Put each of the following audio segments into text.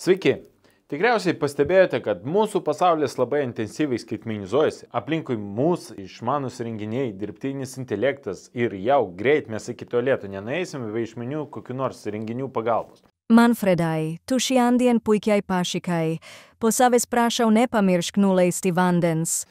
Sveiki! Tikriausiai pastebėjote, kad mūsų pasaulis labai intensyviai skaitmenizuojasi. Aplinkui mūsų išmanus įrenginiai, dirbtinis intelektas ir jau greit mes iki tualeto nenueisime be išmanių kokių nors įrenginių pagalbos. Manfredai, tu šiandien puikiai pašikai. Po savęs prašau nepamiršk nuleisti vandens.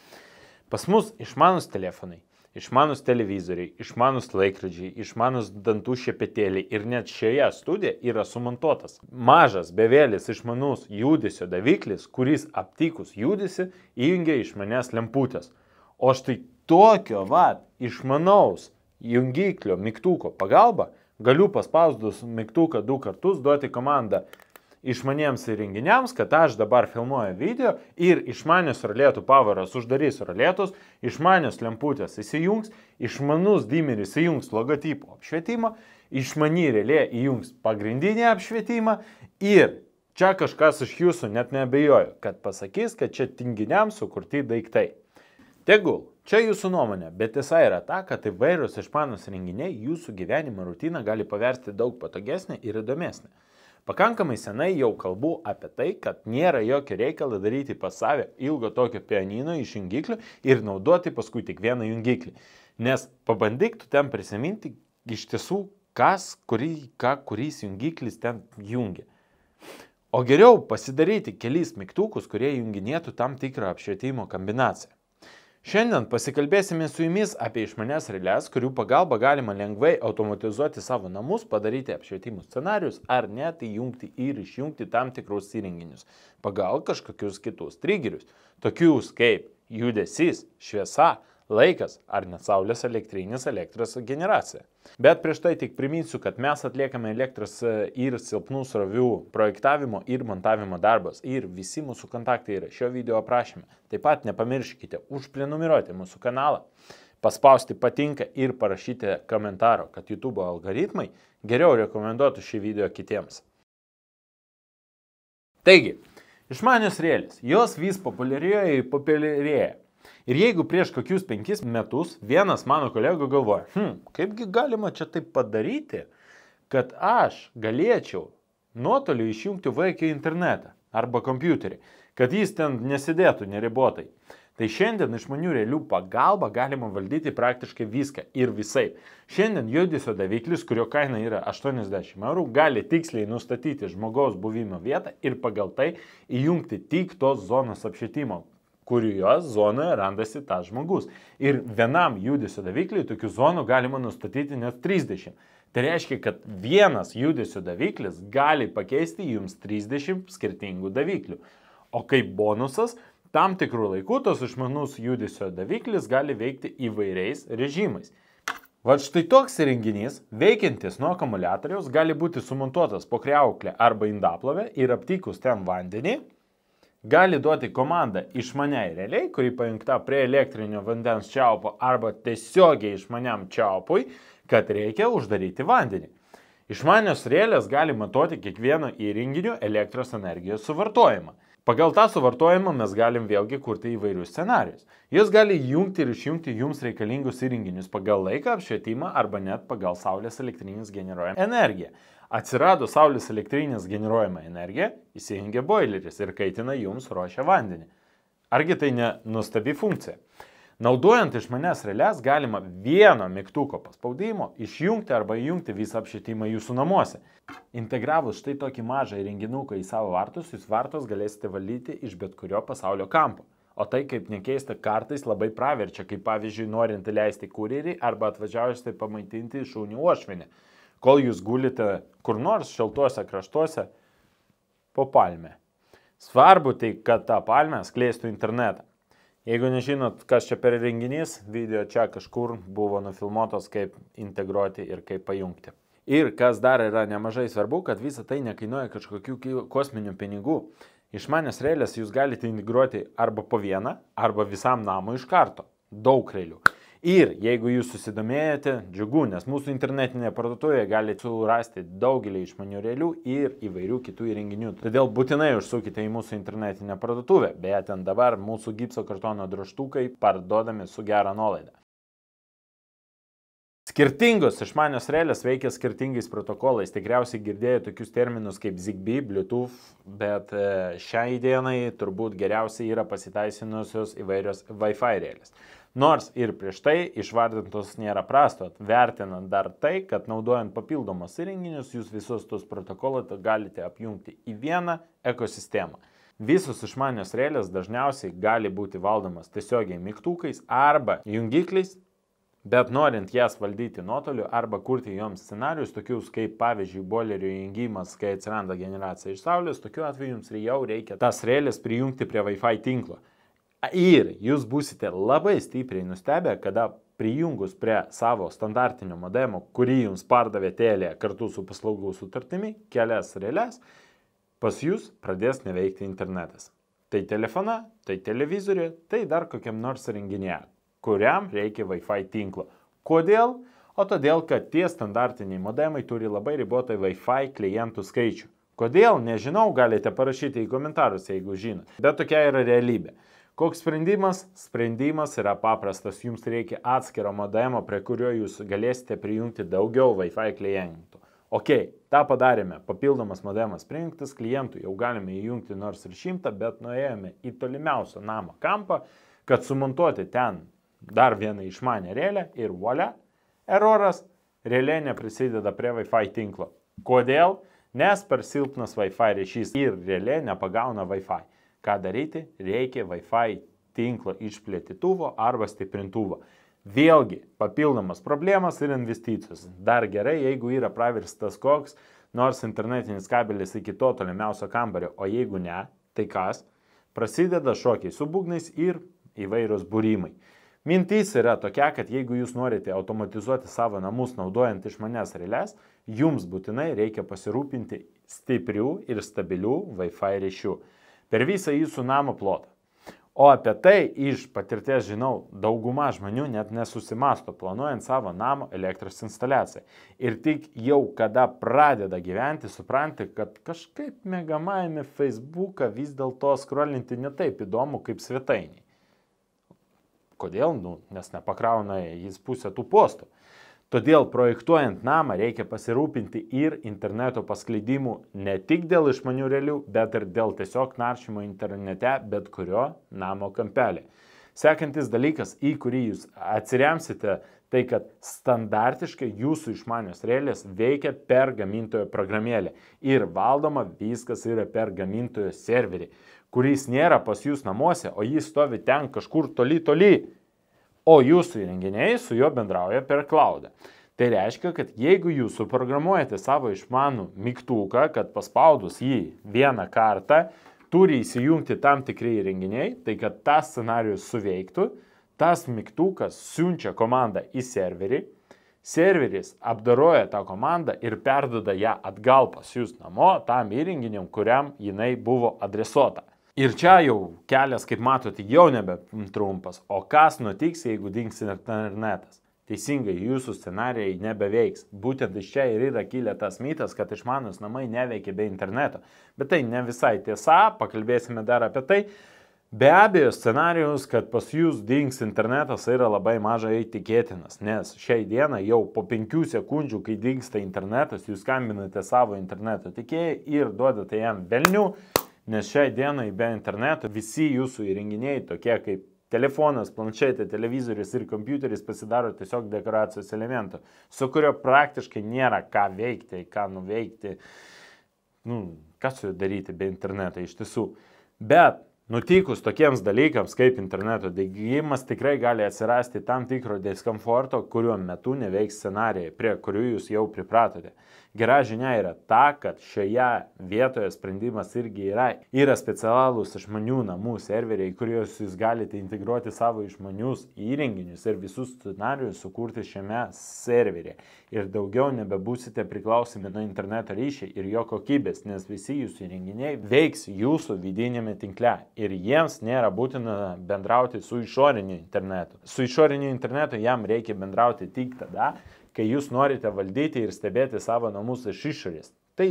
Pas mus išmanus telefonai, išmanus televizoriai, išmanus laikrodžiai, išmanus dantų šepetėliai ir net šioje studijoje yra sumontuotas mažas bevėlis išmanus judesio daviklis, kuris aptikus judesį įjungia išmanias lemputės. O štai tokio išmanaus jungiklio mygtuko pagalba galiu paspausdus mygtuką 2 kartus duoti komandą išmaniems įrenginiams, kad aš dabar filmuoju video ir išmanios rolėtų pavaras uždarys rolėtus, išmanios lemputės įsijungs, išmanus dimeris įjungs logotipo apšvietimą, išmani relė įjungs pagrindinį apšvietimą ir čia kažkas iš jūsų net neabejoju, kad pasakys, kad čia tinginiams sukurti daiktai. Tegul, čia jūsų nuomonė, bet tiesa yra ta, kad įvairūs išmanus įrenginiai jūsų gyvenimo rutiną gali paversti daug patogesnį ir įdomesnį. Pakankamai senai jau kalbu apie tai, kad nėra jokio reikalo daryti pas save ilgo tokio pianino iš jungiklių ir naudoti paskui tik vieną jungiklį. Nes pabandyk tu ten prisiminti iš tiesų, kuris jungiklis ten jungia. O geriau pasidaryti kelis mygtukus, kurie junginėtų tam tikrą apšvietimo kombinaciją. Šiandien pasikalbėsime su jumis apie išmanias reles, kurių pagalba galima lengvai automatizuoti savo namus, padaryti apšvietimų scenarius ar net įjungti ir išjungti tam tikrus įrenginius pagal kažkokius kitus triggerius, tokius kaip judesys, šviesa, laikas ar net saulės elektrinės elektros generacija. Bet prieš tai tik priminsiu, kad mes atliekame elektros ir silpnų srovių projektavimo ir montavimo darbus ir visi mūsų kontaktai yra šio video aprašyme. Taip pat nepamirškite užprenumeruoti mūsų kanalą, paspausti patinka ir parašyti komentaro, kad YouTube algoritmai geriau rekomenduotų šį video kitiems. Taigi, išmanios rėlės, jos vis populiarėja. Ir jeigu prieš kokius 5 metus vienas mano kolegų galvoja, kaipgi galima čia taip padaryti, kad aš galėčiau nuotoliu išjungti vaiką internetą arba kompiuterį, kad jis ten nesidėtų neribotai. Tai šiandien išmanių realių pagalba galima valdyti praktiškai viską ir visai. Šiandien judesio daviklis, kurio kaina yra 80 eurų, gali tiksliai nustatyti žmogaus buvimo vietą ir pagal tai įjungti tik tos zonos apšvietimo, kurios zonoje randasi tas žmogus. Ir vienam judesio davikliui tokių zonų galima nustatyti net 30. Tai reiškia, kad vienas judesio daviklis gali pakeisti jums 30 skirtingų daviklių. O kaip bonusas, tam tikrų laikų tos išmanus judesio daviklis gali veikti įvairiais režimais. Vat štai toks įrenginys, veikiantis nuo akumuliatoriaus, gali būti sumontuotas po kriauklę arba indaplovę ir aptikus ten vandenį, gali duoti komandą išmaniai realiai, kuri pajungta prie elektrinio vandens čiaupo arba tiesiogiai išmaniam čiaupui, kad reikia uždaryti vandenį. Išmanios relės gali matuoti kiekvieno įrenginio elektros energijos suvartojimą. Pagal tą suvartojimą mes galim vėlgi kurti įvairius scenarius. Jos gali jungti ir išjungti jums reikalingus įrenginius pagal laiką, apšvietimą arba net pagal saulės elektrinės generuojamą energiją. Atsirado saulės elektrinės generuojama energija, įsijungia boileris ir kaitina jums ruošia vandenį. Argi tai ne nuostabi funkcija? Naudojant išmanias reles galima vieno mygtuko paspaudimo išjungti arba įjungti visą apšvietimą jūsų namuose. Integravus štai tokį mažą įrenginuką į savo vartus, jūs vartus galėsite valdyti iš bet kurio pasaulio kampo. O tai, kaip nekeista, kartais labai praverčia, kaip pavyzdžiui norint įleisti kurjerį arba atvažiausite pamaitinti šunį uošvienę, kol jūs gulite kur nors šaltuose kraštuose po palmę. Svarbu tai, kad tą palmę skleistų internetą. Jeigu nežinot, kas čia per renginys, video čia kažkur buvo nufilmuotos, kaip integruoti ir kaip pajungti. Ir kas dar yra nemažai svarbu, kad visa tai nekainuoja kažkokių kosminių pinigų. Išmanias relės jūs galite integruoti arba po vieną, arba visam namui iš karto. Daug realių. Ir jeigu jūs susidomėjote, džiugu, nes mūsų internetinėje parduotuvėje galite surasti daugelį išmanių realių ir įvairių kitų įrenginių. Todėl būtinai užsukite į mūsų internetinę parduotuvę, beje, ten dabar mūsų gipso kartono drožtukai parduodami su gera nuolaida. Skirtingos išmanios relės veikia skirtingais protokolais. Tikriausiai girdėjote tokius terminus kaip Zigbee, Bluetooth, bet šiai dienai turbūt geriausiai yra pasiteisinusios įvairios Wi-Fi relės. Nors ir prieš tai išvardintos nėra prasto, vertinant dar tai, kad naudojant papildomus įrenginius, jūs visus tos protokolus galite apjungti į vieną ekosistemą. Visos išmanios relės dažniausiai gali būti valdomas tiesiogiai mygtukais arba jungikliais, bet norint jas valdyti nuotoliu arba kurti joms scenarius, tokius kaip pavyzdžiui boilerio įjungimas, kai atsiranda generacija iš saulės, tokiu atveju jums jau reikia tas relės prijungti prie Wi-Fi tinklo. Ir jūs būsite labai stipriai nustebę, kada prijungus prie savo standartinio modemo, kurį jums pardavė Telia kartu su paslaugų sutartimi, kelias relės, pas jūs pradės neveikti internetas. Tai telefona, tai televizoriuje, tai dar kokiam nors įrenginėje, kuriam reikia Wi-Fi tinklo. Kodėl? O todėl, kad tie standartiniai modemai turi labai ribotą Wi-Fi klientų skaičių. Kodėl? Nežinau, galite parašyti į komentarus, jeigu žinot. Bet tokia yra realybė. Koks sprendimas? Sprendimas yra paprastas. Jums reikia atskiro modemo, prie kurio jūs galėsite prijungti daugiau Wi-Fi klientų. Ok, tą padarėme. Papildomas modemas prijungtas klientų, jau galime įjungti nors ir 100, bet nuėjome į tolimiausią namo kampą, kad sumontuoti ten dar vieną išmanę relę ir volia, eroras, relė neprisideda prie Wi-Fi tinklo. Kodėl? Nes per silpnas Wi-Fi ryšys ir relė nepagauna Wi-Fi. Ką daryti? Reikia Wi-Fi tinklo išplėtituvo arba stiprintuvo. Vėlgi, papildomas problemas ir investicijos. Dar gerai, jeigu yra pravirstas koks nors internetinis kabelis iki to tolimiausio kambario, o jeigu ne, tai kas? Prasideda šokiai su būgnais ir įvairios būrimai. Mintis yra tokia, kad jeigu jūs norite automatizuoti savo namus naudojant išmanias relės, jums būtinai reikia pasirūpinti stiprių ir stabilių Wi-Fi ryšių per visą jūsų namo plotą. O apie tai iš patirties žinau, dauguma žmonių net nesusimasto planuojant savo namo elektros instaliaciją. Ir tik jau kada pradeda gyventi, supranti, kad kažkaip mėgamajame Facebooką vis dėlto scrollinti ne taip įdomu kaip svetainiai. Kodėl? Nes nepakrauna jis pusę tų postų. Todėl projektuojant namą reikia pasirūpinti ir interneto paskleidimu ne tik dėl išmanių relių, bet ir dėl tiesiog naršymo internete bet kurio namo kampelį. Sekantis dalykas, į kurį jūs atsiremsite, tai kad standartiškai jūsų išmanios relės veikia per gamintojo programėlę ir valdoma viskas yra per gamintojo serverį, kuris nėra pas jūs namuose, o jis stovi ten kažkur toli, o jūsų įrenginiai su juo bendrauja per cloudą. Tai reiškia, kad jeigu jūs suprogramuojate savo išmanų mygtuką, kad paspaudus jį vieną kartą turi įsijungti tam tikri įrenginiai, tai kad tas scenarijus suveiktų, tas mygtukas siunčia komandą į serverį, serveris apdoroja tą komandą ir perduoda ją atgal pas jūs namo tam įrenginiam, kuriam jinai buvo adresuota. Ir čia jau kelias, kaip matote, jau nebe trumpas. O kas nutiks, jeigu dings internetas? Teisingai, jūsų scenarijai nebeveiks. Būtent iš čia ir yra kilę tas mitas, kad išmanūs namai neveikia be interneto. Bet tai ne visai tiesa, pakalbėsime dar apie tai. Be abejo, scenarijus, kad pas jūs dings internetas, yra labai mažai tikėtinas, nes šiai dieną jau po 5 sekundžių, kai dingsta internetas, jūs skambinate savo interneto tiekėjai ir duodate jam velnių. Nes šiai dienai be interneto visi jūsų įrenginiai, tokie kaip telefonas, planšetė, televizorius ir kompiuteris, pasidaro tiesiog dekoracijos elementų, su kurio praktiškai nėra ką veikti, ką nuveikti, ką su juo daryti be interneto iš tiesų. Bet nutikus tokiems dalykams kaip interneto dingimas tikrai gali atsirasti tam tikro diskomforto, kuriuo metu neveiks scenarijai, prie kurių jūs jau pripratote. Gera žinia yra ta, kad šioje vietoje sprendimas irgi yra specialūs išmanių namų serveriai, kuriuos jūs galite integruoti savo išmanius įrenginius ir visus scenarijus sukurti šiame serveryje. Ir daugiau nebebūsite priklausomi nuo interneto ryšį ir jo kokybės, nes visi jūsų įrenginiai veiks jūsų vidinėme tinkle ir jiems nėra būtina bendrauti su išoriniu internetu. Su išoriniu internetu jam reikia bendrauti tik tada, kai jūs norite valdyti ir stebėti savo namus iš išorės. Tai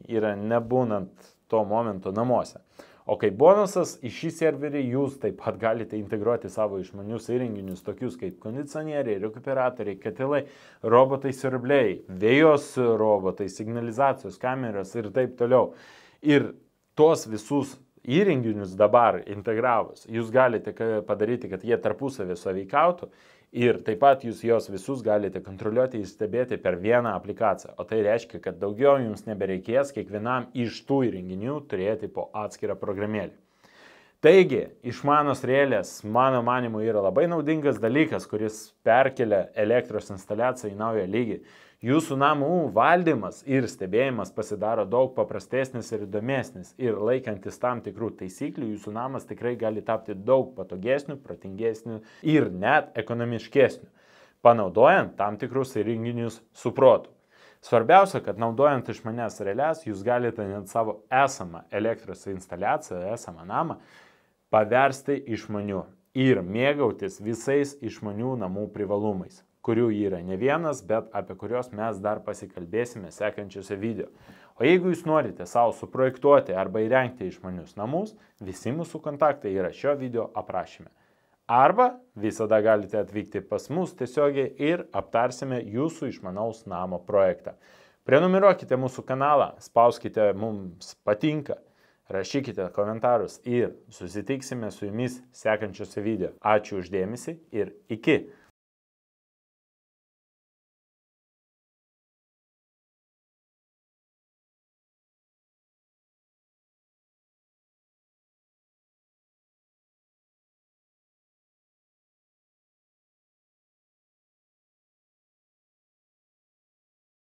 yra nebūnant tuo momentu namuose. O kaip bonusas, į šį serverį jūs taip pat galite integruoti savo išmanius įrenginius, tokius kaip kondicionieriai, rekuperatoriai, katilai, robotai siurbliai, vėjos robotai, signalizacijos kameros ir taip toliau. Ir tuos visus įrenginius dabar integravus, jūs galite padaryti, kad jie tarpusavį sąveikautų ir taip pat jūs juos visus galite kontroliuoti ir stebėti per vieną aplikaciją. O tai reiškia, kad daugiau jums nebereikės kiekvienam iš tų įrenginių turėti po atskirą programėlį. Taigi, išmanos relės, mano manimu, yra labai naudingas dalykas, kuris perkelia elektros instaliaciją į naują lygį. Jūsų namų valdymas ir stebėjimas pasidaro daug paprastesnis ir įdomesnis ir laikantis tam tikrų taisyklių, jūsų namas tikrai gali tapti daug patogesniu, protingesniu ir net ekonomiškesniu, panaudojant tam tikrus įrenginius su protu. Svarbiausia, kad naudojant išmanias reles, jūs galite net savo esamą elektros instaliaciją, esamą namą paversti išmaniu ir mėgautis visais išmanių namų privalumais, kurių yra ne vienas, bet apie kuriuos mes dar pasikalbėsime sekančiuose video. O jeigu jūs norite savo suprojektuoti arba įrengti išmanius namus, visi mūsų kontaktai yra šio video aprašyme. Arba visada galite atvykti pas mus tiesiogiai ir aptarsime jūsų išmanaus namo projektą. Prenumeruokite mūsų kanalą, spauskite mums patinka, rašykite komentarus ir susitiksime su jumis sekančiuose video. Ačiū už dėmesį ir iki!